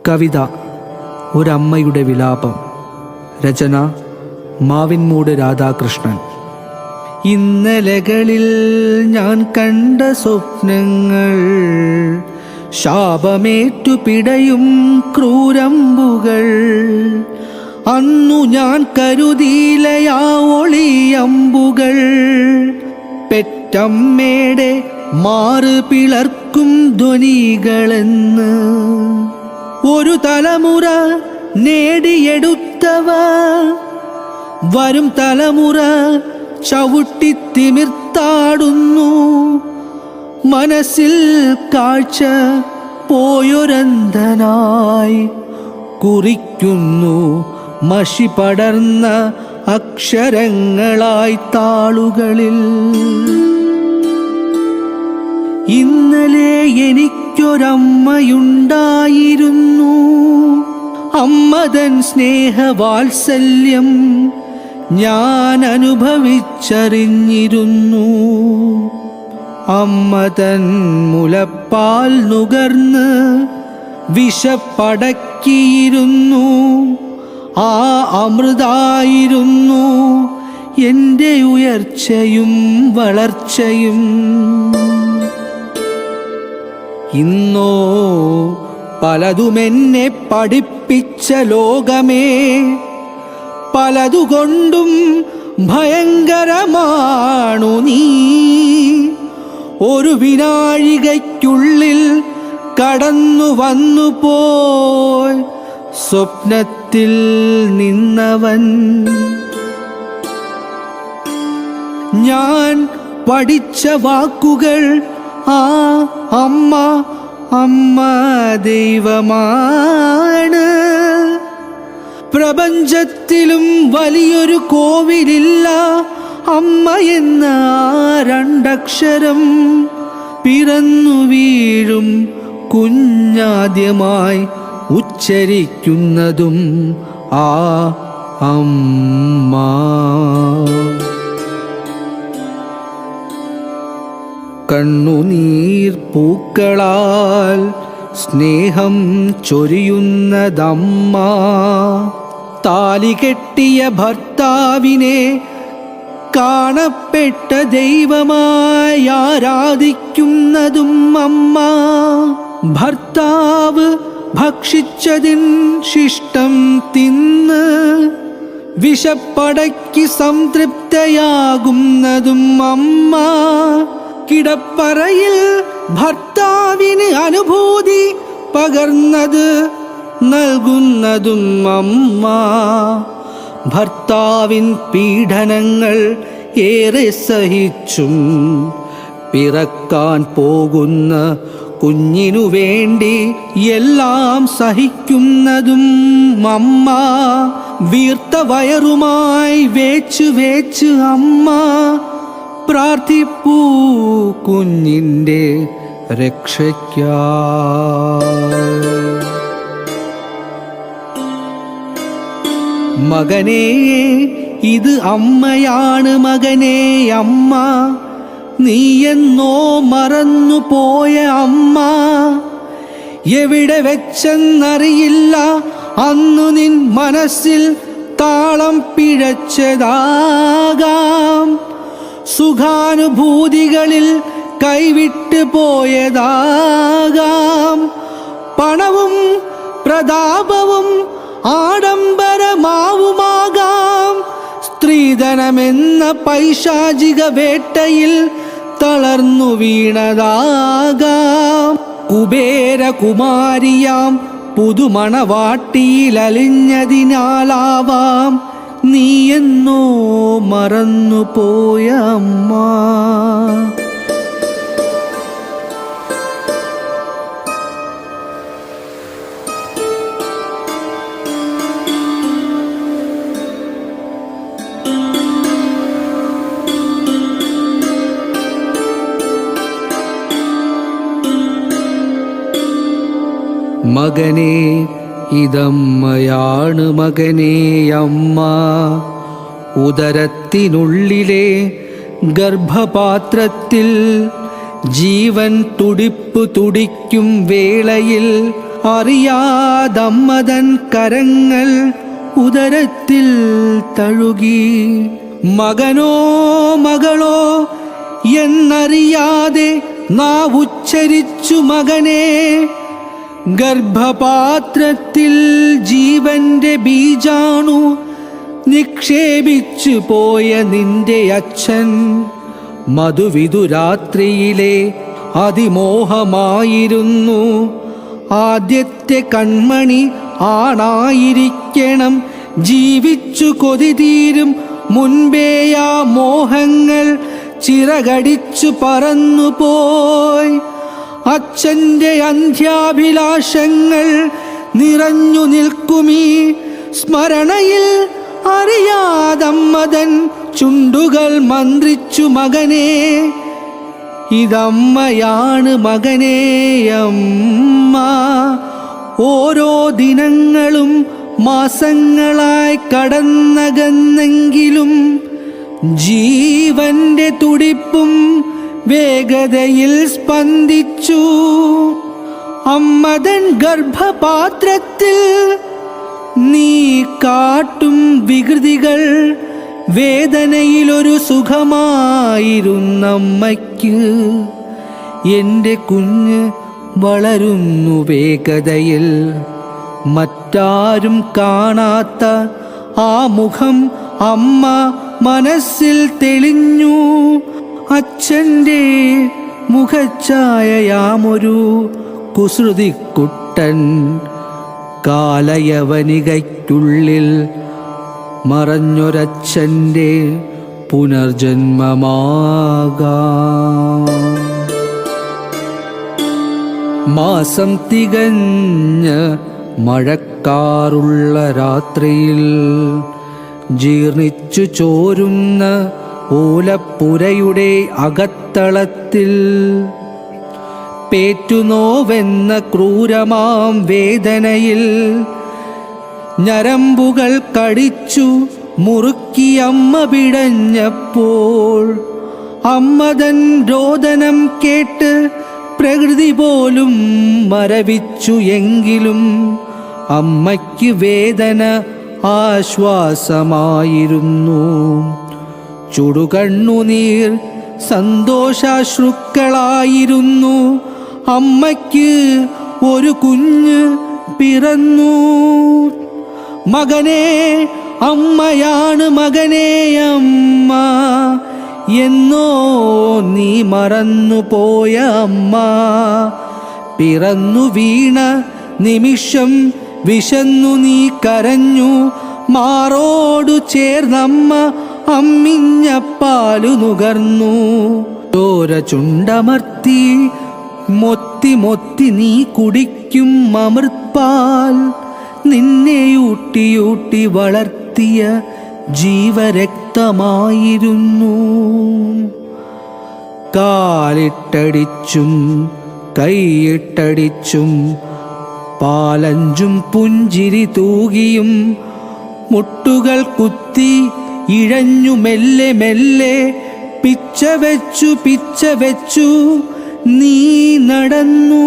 കവിത ഒരമ്മയുടെ വിലാപം. രചന മാവിൻമൂട് രാധാകൃഷ്ണൻ. ഇന്നലകളിൽ ഞാൻ കണ്ട സ്വപ്നങ്ങൾ, ശാപമേറ്റു പിടയും ക്രൂരമ്പുകൾ. അന്നു ഞാൻ കരുതിയിലയാ ഒളിയമ്പുകൾ, പെറ്റമ്മയുടെ മാറ് പിളർക്കും ധ്വനികളെന്ന്. ഒരു തലമുറ നേടിയെടുത്തവ വരും തലമുറ ചവിട്ടിത്തിമിർത്താടുന്നു. മനസ്സിൽ കാഴ്ച പോയൊരന്ധനായി കുറിക്കുന്നു മഷി പടർന്ന അക്ഷരങ്ങളായി താളുകളിൽ. ഇന്നലെ എനിക്കൊരമ്മയുണ്ടായിരുന്നു, അമ്മതൻ സ്നേഹവാത്സല്യം ഞാൻ അനുഭവിച്ചറിഞ്ഞിരുന്നു. അമ്മതൻ മുലപ്പാൽ നുകർന്ന് വിശപ്പടക്കിയിരുന്നു. ആ അമൃതായിരുന്നു എൻ്റെ ഉയർച്ചയും വളർച്ചയും. ഇന്നോ പലതുമെന്നെ പഠിപ്പിച്ച ലോകമേ, പലതുകൊണ്ടും ഭയങ്കരമാണു നീ. ഒരു വിനാഴികയ്ക്കുള്ളിൽ കടന്നു വന്നു പോയി സ്വപ്നത്തിൽ നിന്നവൻ. ഞാൻ പഠിച്ച വാക്കുകൾ ആ അമ്മ അമ്മ ദൈവമാണ്. പ്രപഞ്ചത്തിലും വലിയൊരു കോവിലില്ല അമ്മ എന്ന രണ്ടക്ഷരം. പിറന്നു വീഴും കുഞ്ഞാദ്യമായി ഉച്ചരിക്കുന്നതും ആ അമ്മ. കണ്ണുനീർ പൂക്കളാൽ സ്നേഹം ചൊരിയുന്നതമ്മ. താലി കെട്ടിയ ഭർത്താവിനെ കാണപ്പെട്ട ദൈവമായി ആരാധിക്കുന്നതും അമ്മ. ഭർത്താവ് ഭക്ഷിച്ചതിൻ ശിഷ്ടം തിന്ന് വിശപ്പടക്കി സംതൃപ്തയാകുന്നതും അമ്മ. കിടപ്പറയിൽ ഭർത്താവിന് അനുഭൂതി പകർന്നത് നൽകുന്നതും അമ്മ. ഭർത്താവിൻ പീഡനങ്ങൾ ഏറെ സഹിച്ചും പിറക്കാൻ പോകുന്ന കുഞ്ഞിനു വേണ്ടി എല്ലാം സഹിക്കുന്നതും അമ്മ. വീർത്ത വയറുമായി വേച്ച് വേച്ച് അമ്മ പ്രാർത്ഥിപ്പൂ കുഞ്ഞിൻ്റെ രക്ഷയ്ക്കായി. മകനേ, ഇത് അമ്മയാണ് മകനേ അമ്മ. നീയെന്നോ മറന്നു പോയ അമ്മ. എവിടെ വെച്ചെന്നറിയില്ല അന്നു നിൻ മനസ്സിൽ താളം പിഴച്ചതാകാം. സുഖാനുഭൂതികളിൽ കൈവിട്ട് പോയതാകാം. പണവും പ്രതാപവും ആഡംബരമാവുമാകാം. സ്ത്രീധനമെന്ന പൈശാചിക വേട്ടയിൽ തളർന്നു വീണതാകാം. കുബേരകുമാരിയാം പുതുമണവാട്ടിയിലലിഞ്ഞതിനാലാവാം നീയെന്നോ മറന്നു പോയ അമ്മ. മകനേ, ഇതമ്മയാണ് മകനേ അമ്മ. ഉദരത്തിനുള്ളിലെ ഗർഭപാത്രത്തിൽ ജീവൻ തുടിപ്പു തുടിക്കും വേളയിൽ അറിയാതമ്മതൻ കരങ്ങൾ ഉദരത്തിൽ തഴുകി. മകനോ മകളോ എന്നറിയാതെ നാവുച്ചരിച്ചു മകനെ. ഗർഭപാത്രത്തിൽ ജീവന്റെ ബീജാണു നിക്ഷേപിച്ചു പോയ നിന്റെ അച്ഛൻ മധുവിധുരാത്രിയിലെ അതിമോഹമായിരുന്നു. ആദ്യത്തെ കൺമണി ആണായിരിക്കണം. ജീവിച്ചു കൊതി തീരും മുൻപേയാ മോഹങ്ങൾ ചിറകടിച്ചു പറന്നുപോയി. അച്ഛൻ്റെ അന്ത്യാഭിലാഷങ്ങൾ നിറഞ്ഞു നിൽക്കുമീ സ്മരണയിൽ. അറിയാതമ്മതൻ ചുണ്ടുകൾ മന്ത്രിച്ചു മകനെ, ഇതമ്മയാണ് മകനേ അമ്മ. ഓരോ ദിനങ്ങളും മാസങ്ങളായി കടന്നകന്നെങ്കിലും ജീവന്റെ തുടിപ്പും വേഗതയിൽ സ്പന്ദിച്ചു. അമ്മതൻ ഗർഭപാത്രത്തിൽ നീ കാട്ടും വികൃതികൾ വേദനയിലൊരു സുഖമായിരുന്നമ്മയ്ക്ക്. എൻ്റെ കുഞ്ഞ് വളരുന്നു വേഗതയിൽ. മറ്റാരും കാണാത്ത ആ മുഖം അമ്മ മനസ്സിൽ തെളിഞ്ഞു. അച്ഛൻ്റെ മുഖഛായയാമൊരു കുസൃതിക്കുട്ടൻ കാലയവനികയ്ക്കുള്ളിൽ മറഞ്ഞൊരച്ഛൻ്റെ പുനർജന്മമാകാം. മാസം തികഞ്ഞ് മഴക്കാറുള്ള രാത്രിയിൽ ജീർണിച്ചു ചോരുന്ന ഓലപ്പുരയുടെ അകത്തളത്തിൽ പേറ്റുനോവെന്ന ക്രൂരമാം വേദനയിൽ ഞരമ്പുകൾ കടിച്ചു മുറുക്കി അമ്മ പിടഞ്ഞപ്പോൾ അമ്മതൻ രോദനം കേട്ട് പ്രകൃതി പോലും മരവിച്ചു. എങ്കിലും അമ്മയ്ക്ക് വേദന ആശ്വാസമായിരുന്നു. ചുടുകണ്ണുനീർ സന്തോഷാശ്രുക്കളായിരുന്നു. അമ്മയ്ക്ക് ഒരു കുഞ്ഞ് പിറന്നു. മകനെ അമ്മയാണ് മകനേ അമ്മ എന്നോ നീ മറന്നുപോയ അമ്മ. പിറന്നു വീണ നിമിഷം വിശന്നു നീ കരഞ്ഞു. മാറോടു ചേർന്നമ്മ അമ്മിഞ്ഞപ്പാലു നുകർന്നു. ചോര ചുണ്ടമർത്തി മൊത്തി മൊത്തി നീ കുടിക്കും അമൃത്പാൽ. നിന്നെ ഊട്ടിയൂട്ടി വളർത്തിയ ജീവരക്തമായിരുന്നു. കാലിട്ടടിച്ചും കൈയിട്ടടിച്ചും പാലഞ്ചും പുഞ്ചിരി തൂകിയും മുട്ടുകൾ കുത്തി ഇഴഞ്ഞു മെല്ലെ മെല്ലെ പിച്ച വെച്ചു നീ നടന്നു.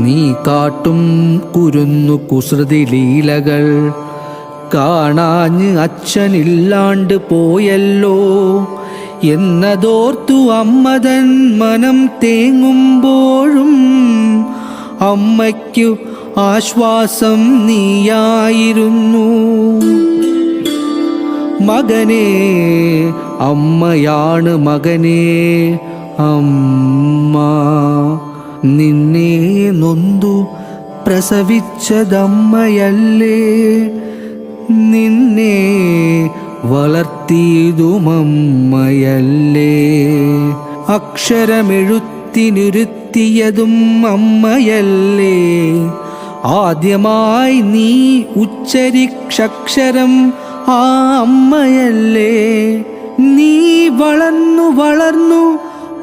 നീ കാട്ടും കുരുന്നു കുസൃതി ലീലകൾ കാണാഞ്ഞ് അച്ഛനില്ലാണ്ട് പോയല്ലോ എന്നതോർത്തു അമ്മതൻ മനം തേങ്ങുമ്പോഴും അമ്മയ്ക്കു ആശ്വാസം നീയായിരുന്നു. മകനേ അമ്മയാണ് മകനേ അമ്മ. നിന്നെ നൊന്തു പ്രസവിച്ചതമ്മയല്ലേ, നിന്നെ വളർത്തിയതുമമ്മയല്ലേ, അക്ഷരമെഴുത്തിനിരുത്തിയതും അമ്മയല്ലേ, ആദ്യമായി നീ ഉച്ചരിക്ഷരം ആ അമ്മയല്ലേ. നീ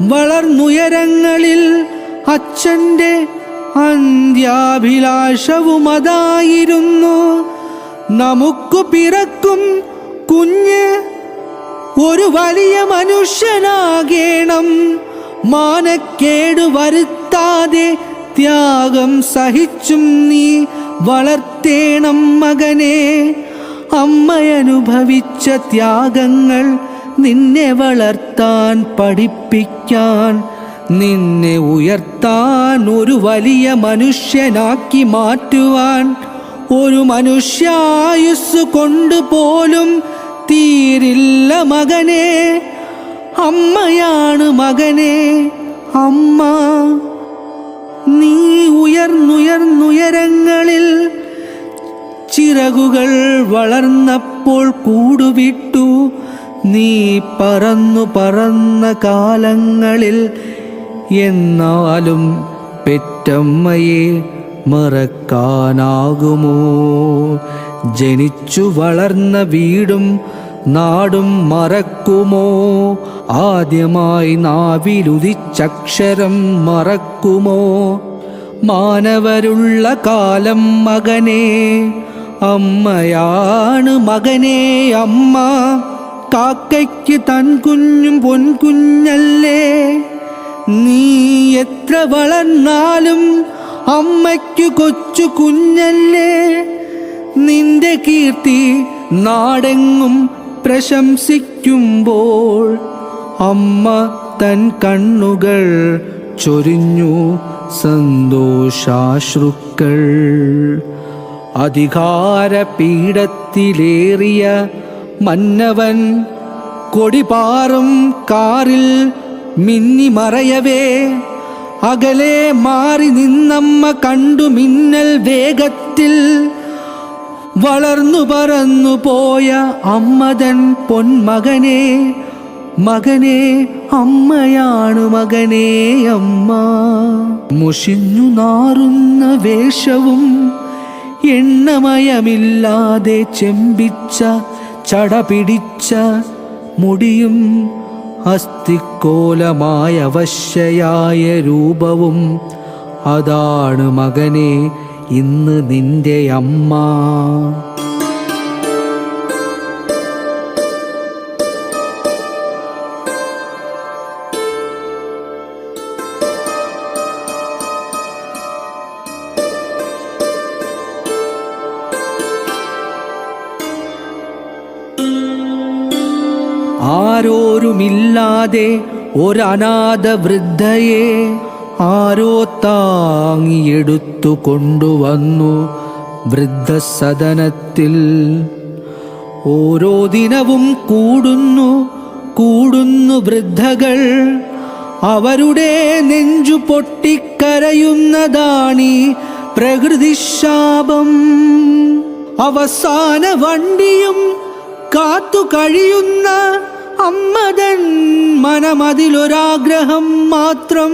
വളർന്നുയരങ്ങളിൽ അച്ഛൻ്റെ അന്ത്യാഭിലാഷവും അതായിരുന്നു. നമുക്കു പിറക്കും കുഞ്ഞ് ഒരു വലിയ മനുഷ്യനാകേണം. മാനക്കേട് വരുത്താതെ ത്യാഗം സഹിച്ചും നീ വളർത്തേണം മകനെ. അമ്മയനുഭവിച്ച ത്യാഗങ്ങൾ നിന്നെ വളർത്താൻ പഠിപ്പിക്കാൻ, നിന്നെ ഉയർത്താൻ, ഒരു വലിയ മനുഷ്യനാക്കി മാറ്റുവാൻ. ഒരു മനുഷ്യായുസ് കൊണ്ട് പോലും തീരില്ല മകനെ. അമ്മയാണ് മകനെ അമ്മ. നീ ഉയർന്നുയർന്നുയരങ്ങളിൽ ചിറകുകൾ വളർന്നപ്പോൾ കൂടുവിട്ടു. നീ പറന്ന കാലങ്ങളിൽ എന്നാലും പെറ്റമ്മയെ മറക്കാനാകുമോ? ജനിച്ചു വളർന്ന വീടും നാടും മറക്കുമോ? ആദ്യമായി നാവിലുദിച്ചക്ഷരം മറക്കുമോ? മാനവരുള്ള കാലം മകനെ അമ്മയാണ് മകനെ അമ്മ. കാക്കയ്ക്ക് തൻ കുഞ്ഞും പൊൻകുഞ്ഞല്ലേ. നീ എത്ര വളർന്നാലും അമ്മയ്ക്കു കൊച്ചു കുഞ്ഞല്ലേ. നിന്റെ കീർത്തി നാടെങ്ങും പ്രശംസിക്കുമ്പോൾ അമ്മ തൻ കണ്ണുകൾ ചൊരിഞ്ഞു സന്തോഷാശ്രുക്കൾ. അധികാരപീഠത്തിലേറിയ മന്നവൻ കൊടിപാറും കാറിൽ മിന്നിമറയവേ അകലെ മാറി നിന്നമ്മ കണ്ടു മിന്നൽ വേഗത്തിൽ. വളർന്നു പറന്നു പോയ അമ്മതൻ പൊന്മകനെ മകനെ അമ്മയാണ് മകനെ അമ്മ. മുഷിഞ്ഞു നാറുന്ന വേഷവും എണ്ണമയമില്ലാതെ ചെമ്പിച്ച ചടപിടിച്ച മുടിയും അസ്ഥിക്കോലമായ വശ്യയായ രൂപവും, അതാണ് മകനെ ഇന്ന് നിന്റെ അമ്മ. ആരോരുമില്ലാതെ ഒരനാഥ വൃദ്ധയെ ആരോ താങ്ങിയെടുത്തു കൊണ്ടുവന്നു വൃദ്ധസദനത്തിൽ. ഓരോ ദിനവും കൂടുന്നു വൃദ്ധകൾ. അവരുടെ നെഞ്ചു പൊട്ടിക്കരയുന്നതാണീ പ്രകൃതിശാപം. അവസാന വണ്ടിയും കാത്തു കഴിയുന്ന അമ്മതൻ മനമതിലൊരാഗ്രഹം മാത്രം.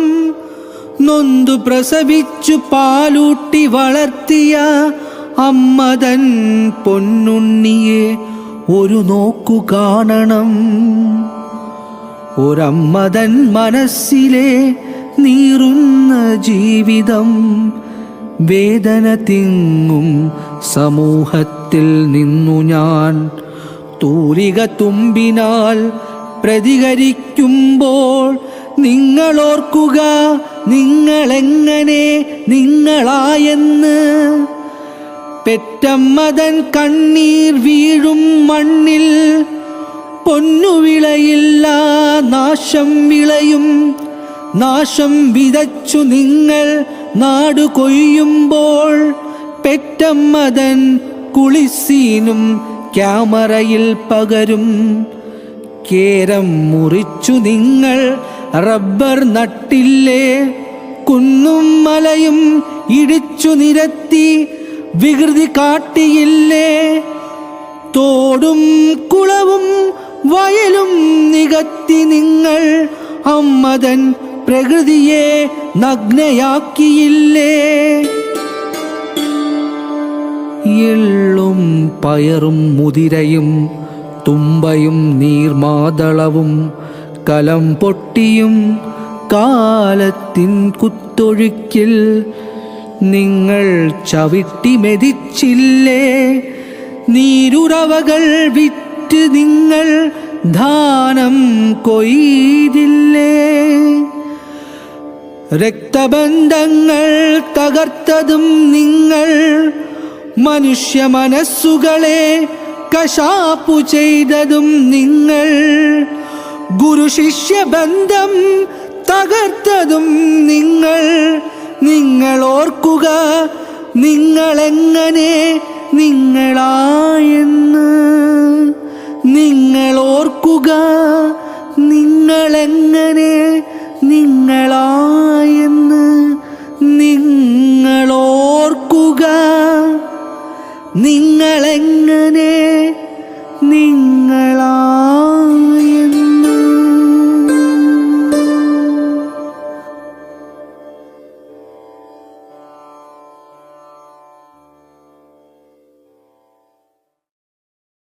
നൊന്തു പ്രസവിച്ചു പാലൂട്ടി വളർത്തിയ അമ്മതൻ പൊന്നുണ്ണിയെ ഒരു നോക്കു കാണണം. ഒരമ്മതൻ മനസ്സിലെ നീറുന്ന ജീവിതം. വേദന തിങ്ങും സമൂഹത്തിൽ നിന്നു ഞാൻ തൂലിക തുമ്പിനാൽ പ്രതികരിക്കുമ്പോൾ നിങ്ങളോർക്കുക നിങ്ങളെങ്ങനെ നിങ്ങളായെന്ന്. പെറ്റമ്മതൻ കണ്ണീർ വീഴും മണ്ണിൽ പൊന്നുവിളയില്ല, നാശം വിളയും. നാശം വിതച്ചു നിങ്ങൾ നാടു കൊയ്യുമ്പോൾ പെറ്റമ്മതൻ കുളിസീനും ക്യാമറയിൽ പകരും. കേരം മുറിച്ചു നിങ്ങൾ റബ്ബർ നട്ടില്ലേ? കുന്നും മലയും ഇടിച്ചു നിരത്തി വികൃതി കാട്ടിയില്ലേ? തോടും കുളവും വയലും നികത്തി നിങ്ങൾ അമ്മതൻ പ്രകൃതിയെ നഗ്നയാക്കിയില്ലേ? എള്ളും പയറും മുതിരയും തുമ്പയും നീർമാതളവും കലം പൊട്ടിയും കാലത്തിൻ കുത്തൊഴുക്കിൽ നിങ്ങൾ ചവിട്ടി മെതിച്ചില്ലേ? നീരുറവകൾ വിറ്റ് നിങ്ങൾ ധാനം കൊയ്തില്ലേ? രക്തബന്ധങ്ങൾ തകർത്തതും നിങ്ങൾ, മനുഷ്യ മനസ്സുകളെ കശാപ്പു ചെയ്തതും നിങ്ങൾ. ഗുരു ശിഷ്യ ബന്ധം തകർത്തതും നിങ്ങൾ. നിങ്ങൾ ഓർക്കുക നിങ്ങളെങ്ങനെ നിങ്ങളായെന്ന്. നിങ്ങൾ ഓർക്കുക നിങ്ങളെങ്ങനെ നിങ്ങളായെന്ന്. നിങ്ങൾ ഓർക്കുക നിങ്ങളെങ്ങനെ നിങ്ങളാ